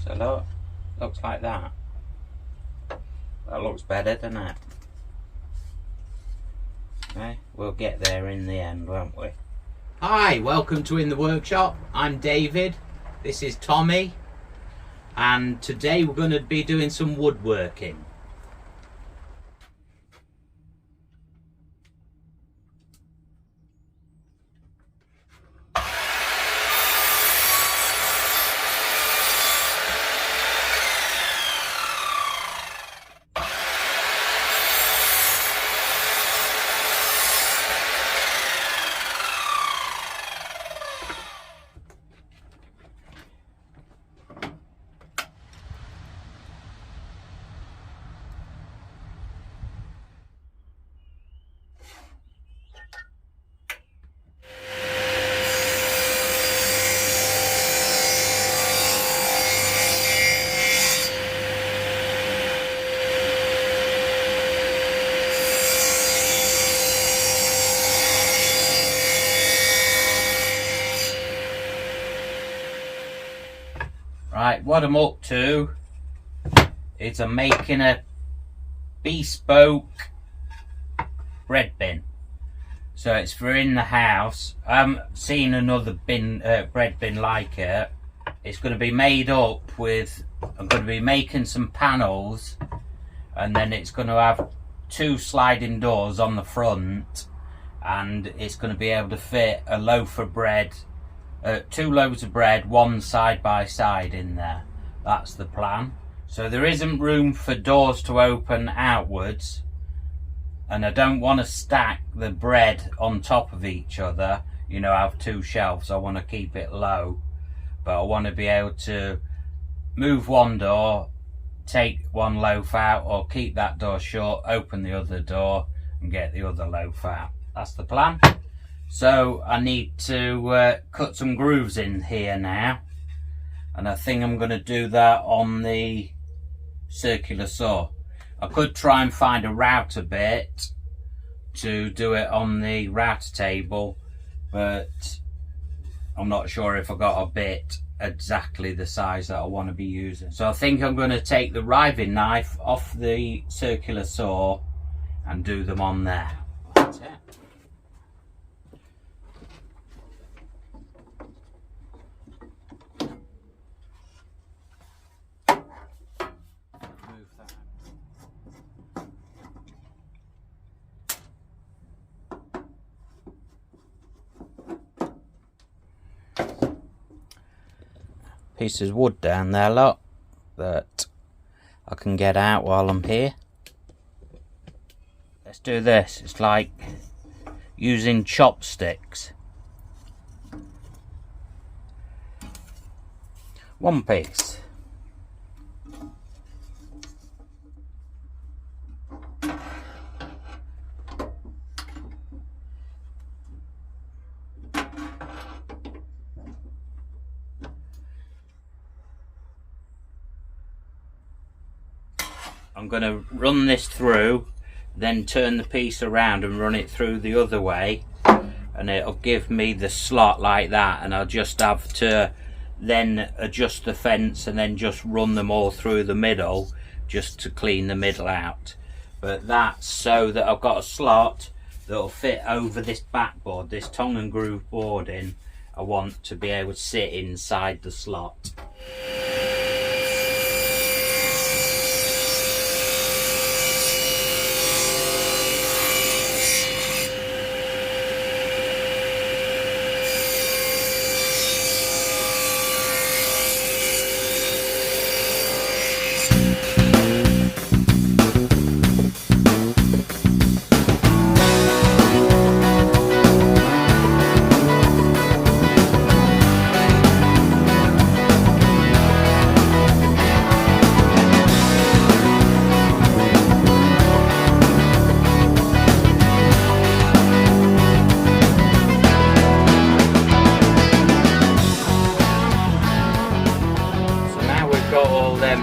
So look, looks like that. That looks better, doesn't it? Okay, we'll get there in the end, won't we? Hi, welcome to In The Workshop. I'm David, this is Tommy, and today we're going to be doing some woodworking. Right, what I'm up to is I'm making a bespoke bread bin. So it's for in the house. I haven't seen another bread bin like it. It's going to be made up with, I'm going to be making some panels, and then it's going to have 2 sliding doors on the front, and it's going to be able to fit a loaf of bread, 2 loaves of bread, 1 side by side in there. That's the plan. So there isn't room for doors to open outwards, and I don't want to stack the bread on top of each other, you know, have 2 shelves. I want to keep it low, but I want to be able to move one door, take 1 loaf out, or keep that door shut, open the other door and get the other loaf out. That's the plan. So I need to cut some grooves in here now, and I think I'm going to do that on the circular saw. I could try and find a router bit to do it on the router table, but I'm not sure if I got a bit exactly the size that I want to be using. So I think I'm going to take the riving knife off the circular saw and do them on there. That's it. Pieces of wood down there, look, that I can get out while I'm here. Let's do this. It's like using chopsticks. 1 piece. I'm going to run this through, then turn the piece around and run it through the other way, and it'll give me the slot like that, and I'll just have to then adjust the fence and then just run them all through the middle just to clean the middle out. But that's so that I've got a slot that'll fit over this backboard, this tongue and groove boarding. I want to be able to sit inside the slot.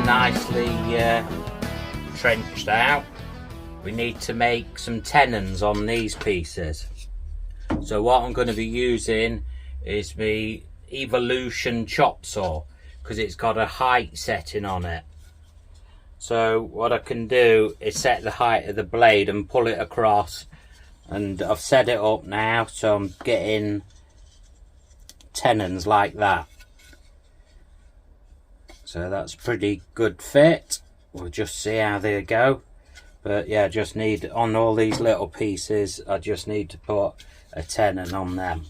Nicely trenched out. We need to make some tenons on these pieces. So what I'm going to be using is the Evolution chop saw. because it's got a height setting on it. So what I can do is set the height of the blade and pull it across, and I've set it up now, so I'm getting tenons like that. So that's pretty good fit. We'll just see how they go. But yeah, just need, on all these little pieces, I just need to put a tenon on them.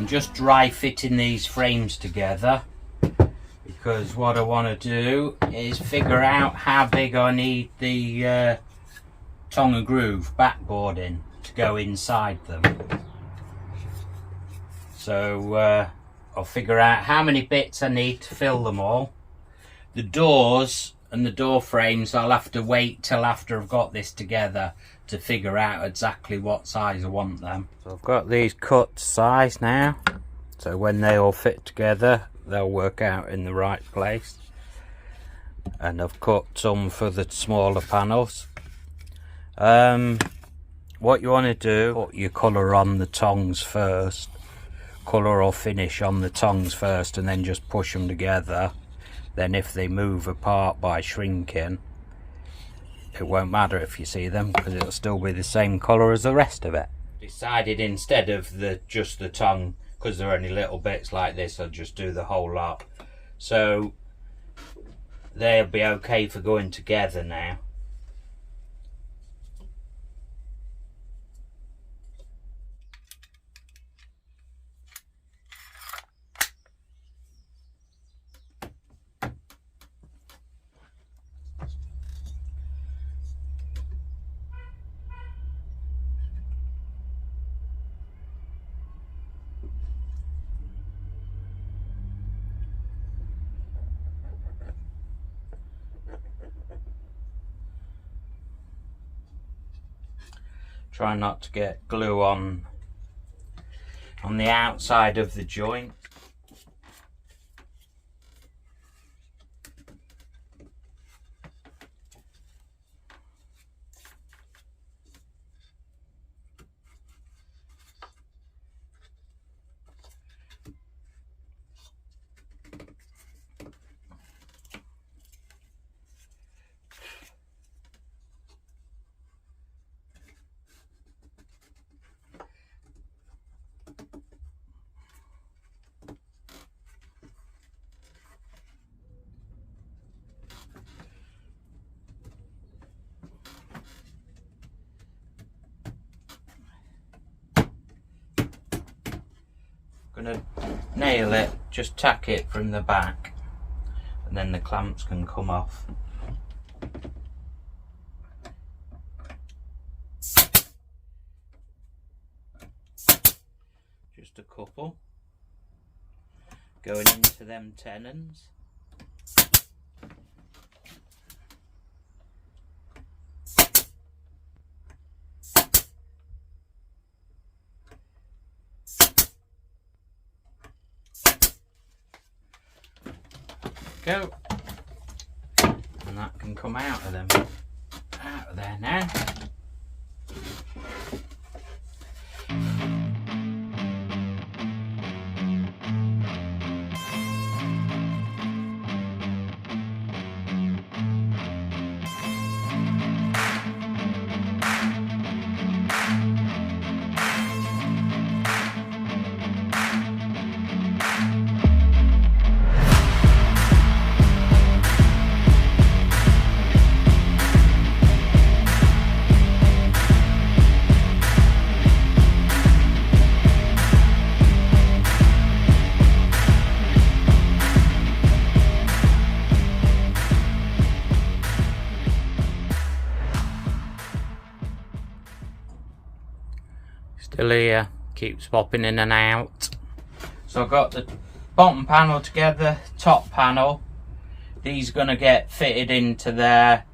Just dry fitting these frames together, because what I want to do is figure out how big I need the tongue and groove backboarding to go inside them. So I'll figure out how many bits I need to fill them all. The doors and the door frames, I'll have to wait till after I've got this together to figure out exactly what size I want them. So I've got these cut to size now, so when they all fit together they'll work out in the right place. And I've cut some for the smaller panels. What you want to do, put your colour on the tongues first, colour or finish on the tongues first, and then just push them together. Then if they move apart by shrinking, it won't matter if you see them, because it'll still be the same colour as the rest of it. Decided instead of just the tongue, because they're only little bits like this, I'll just do the whole lot. So they'll be okay for going together now. Try not to get glue on the outside of the joint. Gonna nail it, just tack it from the back, and then the clamps can come off. Just a couple going into them tenons. Go, and that can come out of there now. Still here, keeps popping in and out. So I've got the bottom panel together, top panel. These are going to get fitted into there.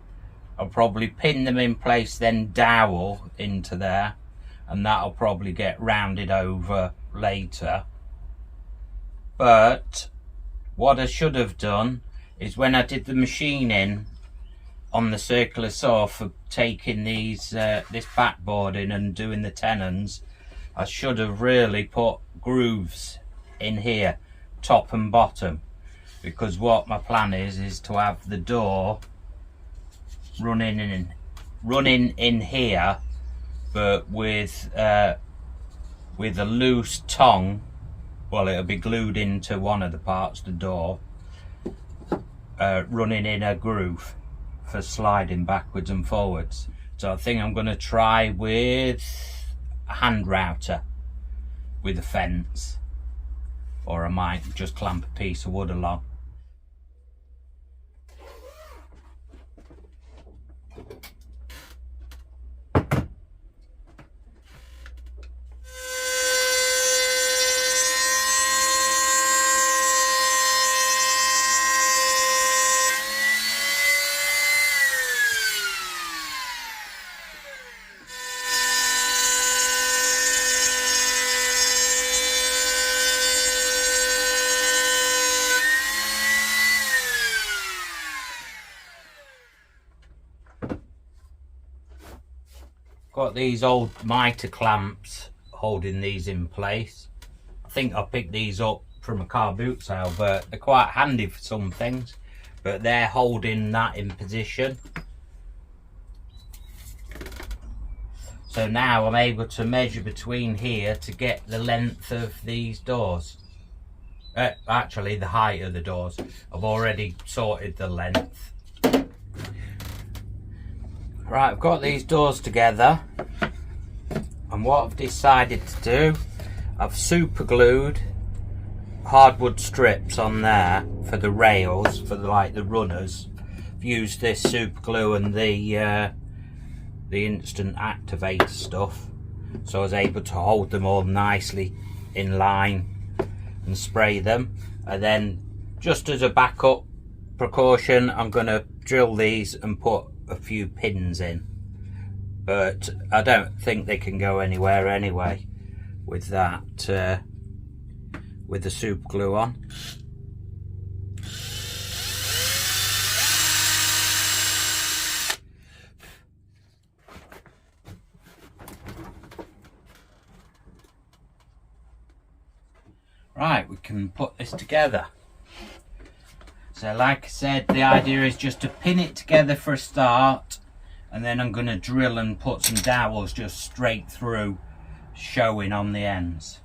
I'll probably pin them in place, then dowel into there, and that'll probably get rounded over later. But what I should have done is, when I did the machining on the circular saw for taking these this backboard in and doing the tenons, I should have really put grooves in here, top and bottom, because what my plan is to have the door running in here, but with a loose tongue. Well, it'll be glued into one of the parts of the door, running in a groove for sliding backwards and forwards. So I think I'm going to try with a hand router with a fence, or I might just clamp a piece of wood along. Got these old mitre clamps holding these in place. I think I picked these up from a car boot sale, but they're quite handy for some things. But they're holding that in position. So now I'm able to measure between here to get the length of these doors. Actually, the height of the doors. I've already sorted the length. Right, I've got these doors together, and what I've decided to do, I've super glued hardwood strips on there for the rails, for the runners. I've used this super glue and the instant activator stuff, so I was able to hold them all nicely in line and spray them. And then, just as a backup precaution, I'm going to drill these and put a few pins in, but I don't think they can go anywhere anyway with that, with the super glue on. Right, we can put this together. So like I said, the idea is just to pin it together for a start, and then I'm going to drill and put some dowels just straight through, showing on the ends.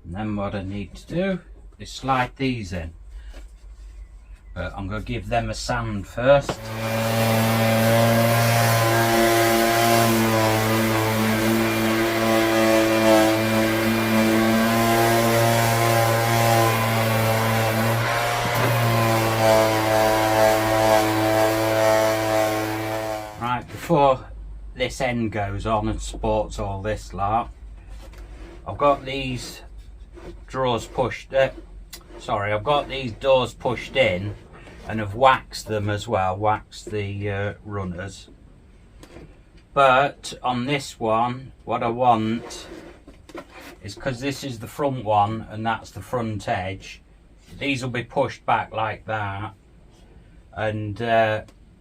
And then what I need to do is slide these in, but I'm going to give them a sand first. Before this end goes on and supports all this lot, I've got these drawers pushed I've got these doors pushed in, and have waxed them as well, waxed the runners. But on this one, what I want is, because this is the front one and that's the front edge, these will be pushed back like that, and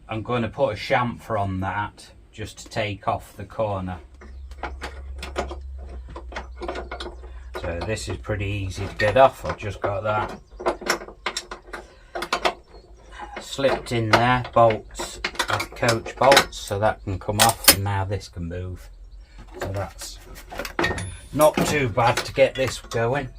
I'm going to put a chamfer on that just to take off the corner. So this is pretty easy to get off. I've just got that slipped in there, bolts, like coach bolts, so that can come off, and now this can move. So that's not too bad to get this going.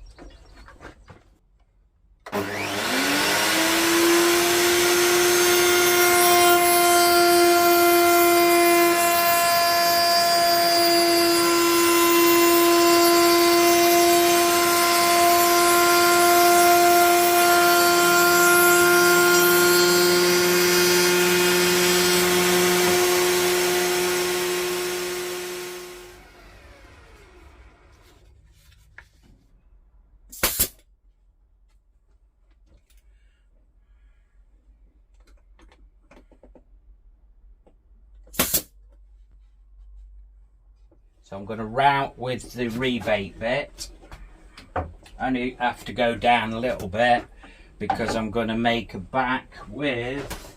So I'm going to route with the rebate bit. Only have to go down a little bit because I'm going to make a back with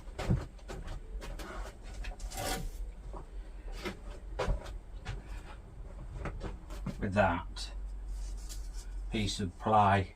that piece of ply.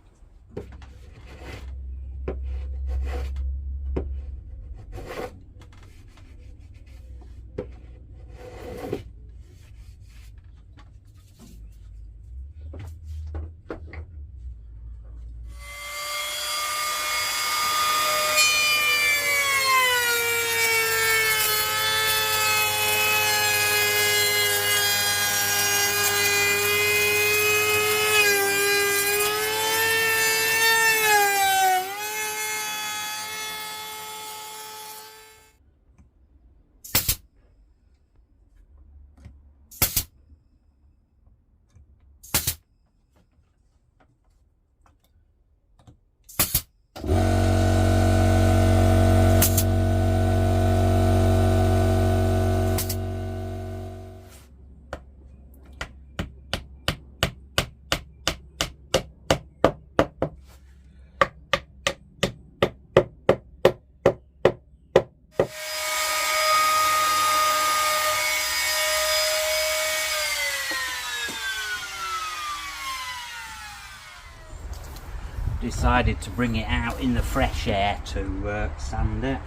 Decided to bring it out in the fresh air to sand it.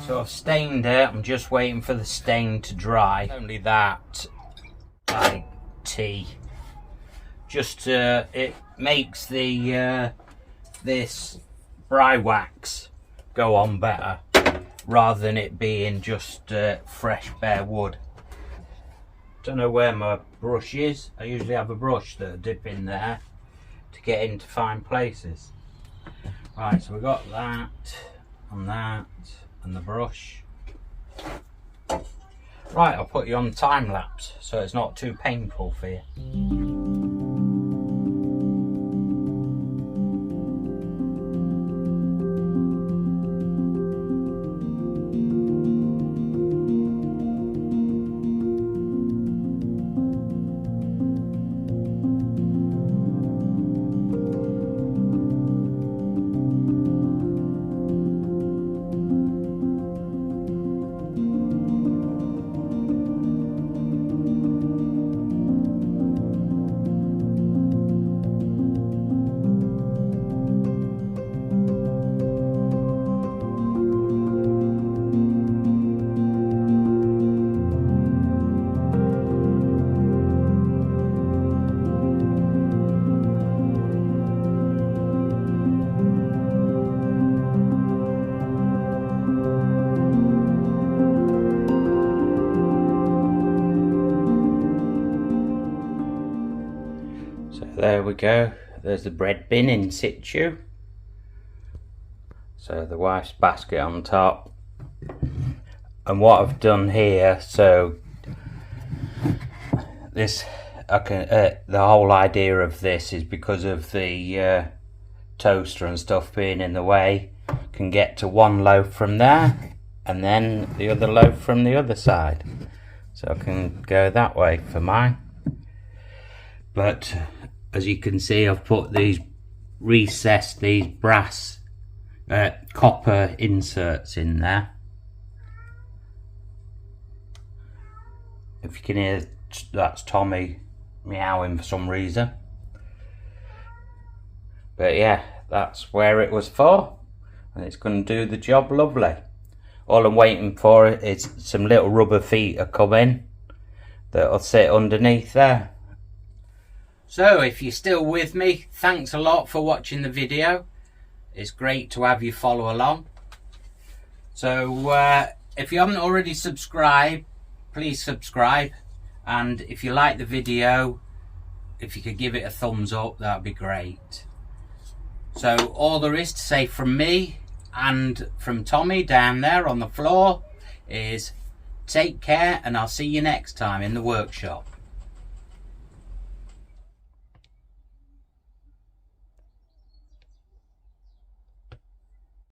So I've stained it, I'm just waiting for the stain to dry. Only that, like tea. Just it makes the this bry wax go on better, rather than it being just fresh bare wood. Don't know where my brush is. I usually have a brush that I dip in there to get into fine places. Right, so we got that and that. And the brush. Right, I'll put you on time lapse so it's not too painful for you. There we go, there's the bread bin in situ. So the wife's basket on top. And what I've done here, so this, the whole idea of this is because of the toaster and stuff being in the way, can get to one loaf from there and then the other loaf from the other side. So I can go that way for mine. But as you can see, I've put these recessed, these brass copper inserts in there. If you can hear, that's Tommy meowing for some reason. But yeah, that's where it was for, and it's going to do the job lovely. All I'm waiting for is some little rubber feet to come in that'll sit underneath there. So if you're still with me, thanks a lot for watching the video. It's great to have you follow along. So if you haven't already subscribed, please subscribe. and if you like the video, if you could give it a thumbs up, that'd be great. So all there is to say from me and from Tommy down there on the floor is take care, and I'll see you next time in the workshop.